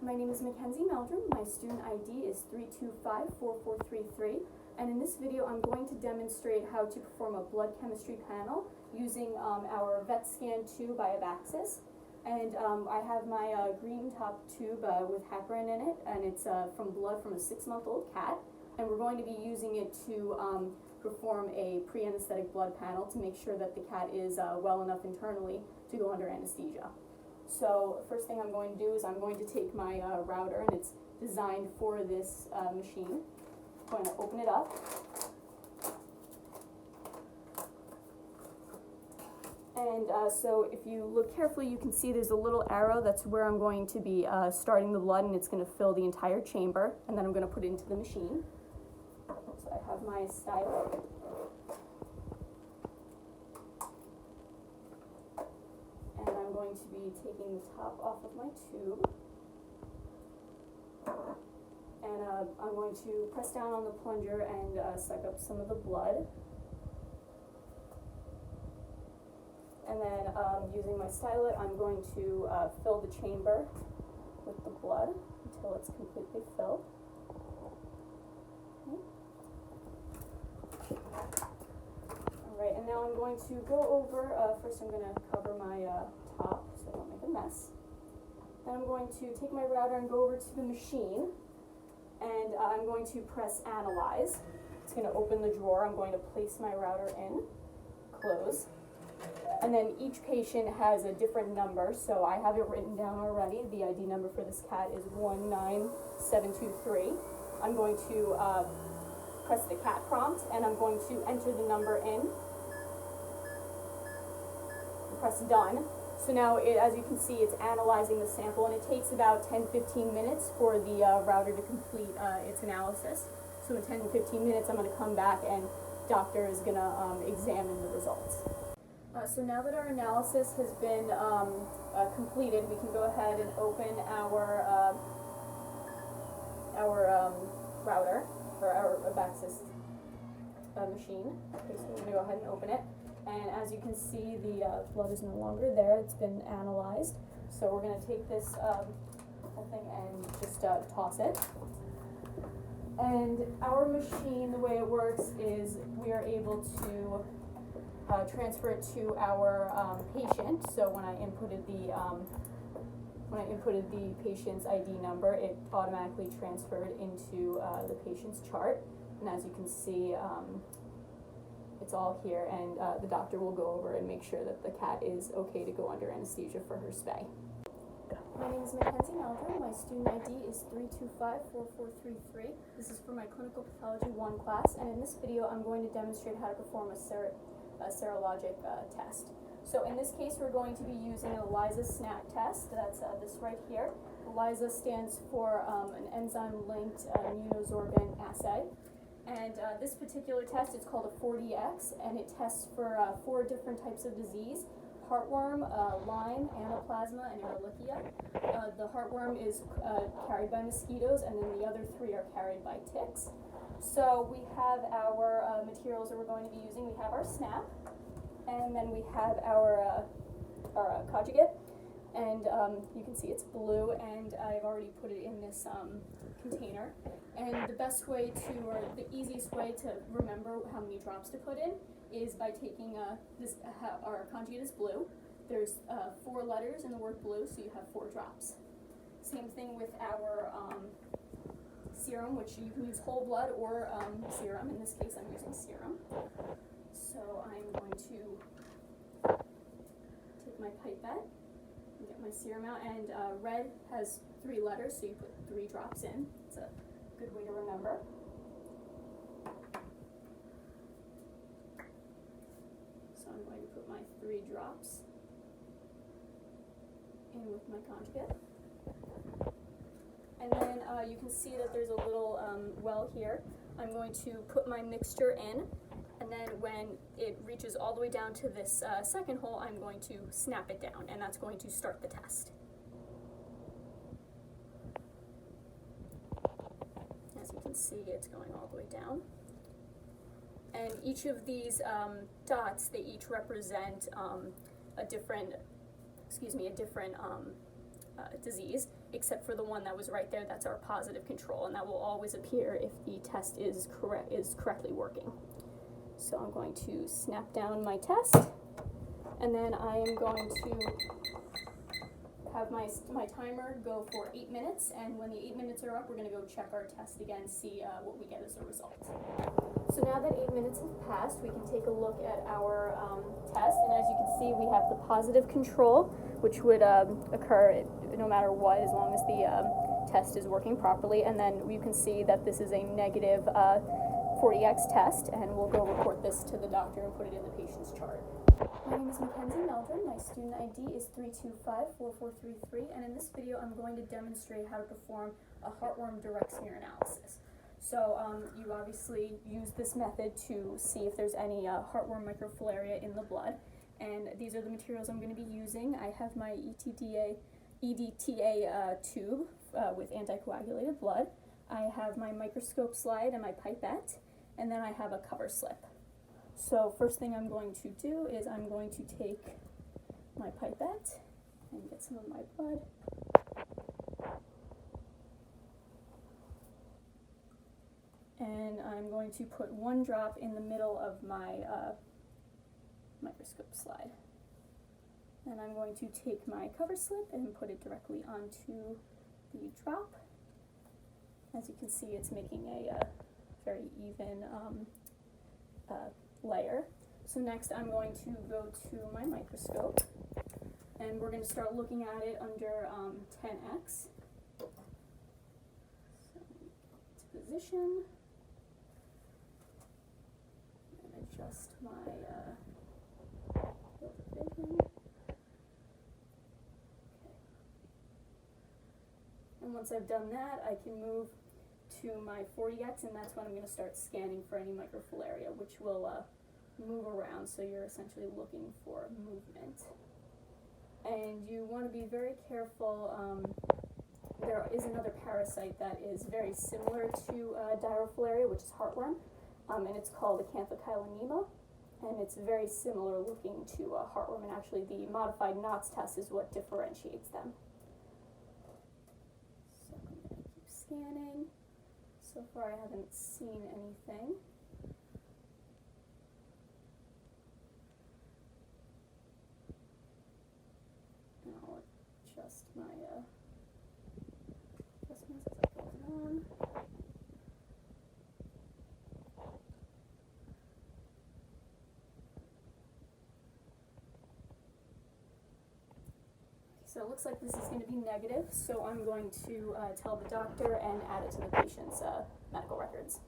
My name is Mackenzie Meldrim. My student ID is 3254433, and in this video I'm going to demonstrate how to perform a blood chemistry panel using our VTHT 2 by Abaxis. And I have my green top tube with heparin in it, and it's from blood from a 6-month-old cat, and we're going to be using it to perform a pre-anesthetic blood panel to make sure that the cat is well enough internally to go under anesthesia. So first thing I'm going to do is I'm going to take my router, and it's designed for this machine. I'm going to open it up. And so if you look carefully, you can see there's a little arrow. That's where I'm going to be starting the blood, and it's going to fill the entire chamber, and then I'm going to put it into the machine. So I have my stylo. And I'm going to be taking the top off of my tube. And I'm going to press down on the plunger and suck up some of the blood. And then using my stylet, I'm going to fill the chamber with the blood until it's completely filled. Okay. Alright, and now I'm going to go over, first I'm going to cover my top so I don't make a mess. Then I'm going to take my router and go over to the machine, and I'm going to press analyze. It's going to open the drawer. I'm going to place my router in, close. And then each patient has a different number, so I have it written down already. The ID number for this cat is 19723. I'm going to press the cat prompt, and I'm going to enter the number in. Press done. So now, as you can see, it's analyzing the sample, and it takes about 10-15 minutes for the router to complete its analysis. So in 10-15 minutes, I'm going to come back, and doctor is going to examine the results. So now that our analysis has been completed, we can go ahead and open our router, or our Abaxis machine. Okay, so we're going to go ahead and open it. And as you can see, the blood is no longer there. It's been analyzed. So we're going to take this whole thing and just toss it. And our machine, the way it works is we are able to transfer it to our patient. So when I inputted the patient's ID number, it automatically transferred into the patient's chart. And as you can see, it's all here, and the doctor will go over and make sure that the cat is okay to go under anesthesia for her spay. My name is Mackenzie Meldrim. My student ID is 3254433. This is for my Clinical Pathology 1 class, and in this video I'm going to demonstrate how to perform a serologic test. So in this case, we're going to be using an ELISA SNAP test. That's this right here. ELISA stands for an enzyme-linked immunosorbent assay. And this particular test is called a 4DX, and it tests for 4 different types of disease: heartworm, Lyme, anaplasma, and Ehrlichia. The heartworm is carried by mosquitoes, and then the other 3 are carried by ticks. So we have our materials that we're going to be using. We have our SNAP, and then we have our conjugate, and you can see it's blue, and I've already put it in this container. And the best way to, or the easiest way to remember how many drops to put in is by taking our conjugate is blue. There's 4 letters in the word blue, so you have 4 drops. Same thing with our serum, which you can use whole blood or serum. In this case, I'm using serum. So I'm going to take my pipette and get my serum out. And red has 3 letters, so you put 3 drops in. It's a good way to remember. So I'm going to put my 3 drops in with my conjugate. And then you can see that there's a little well here. I'm going to put my mixture in, and then when it reaches all the way down to this second hole, I'm going to snap it down, and that's going to start the test. As you can see, it's going all the way down. And each of these dots, they each represent a different disease. except for the one that was right there. That's our positive control, and that will always appear if the test is correctly working. So I'm going to snap down my test, and then I am going to have my timer go for 8 minutes, and when the 8 minutes are up, we're going to go check our test again, see what we get as a result. So now that 8 minutes have passed, we can take a look at our test, and as you can see, we have the positive control, which would occur no matter what, as long as the test is working properly, and then you can see that this is a negative 40X test, and we'll go report this to the doctor and put it in the patient's chart. My name is Mackenzie Meldrim. My student ID is 3254433, and in this video I'm going to demonstrate how to perform a heartworm direct smear analysis. So you obviously use this method to see if there's any heartworm microfilaria in the blood, and these are the materials I'm going to be using. I have my EDTA tube with anticoagulated blood. I have my microscope slide and my pipette, and then I have a cover slip. So first thing I'm going to do is I'm going to take my pipette and get some of my blood. And I'm going to put 1 drop in the middle of my microscope slide. And I'm going to take my cover slip and put it directly onto the drop. As you can see, it's making a very even layer. So next I'm going to go to my microscope, and we're going to start looking at it under 10x. So to position, and adjust my field of vision. And once I've done that, I can move to my 40X, and that's when I'm going to start scanning for any microfilaria, which will move around, so you're essentially looking for movement. And you want to be very careful. There is another parasite that is very similar to dirofilaria, which is heartworm, and it's called Acanthochylanema, and it's very similar looking to heartworm, and actually the modified Knott's test is what differentiates them. So I'm going to keep scanning. So far I haven't seen anything. And I'll adjust my adjustments as I go along. So it looks like this is going to be negative, so I'm going to tell the doctor and add it to the patient's medical records.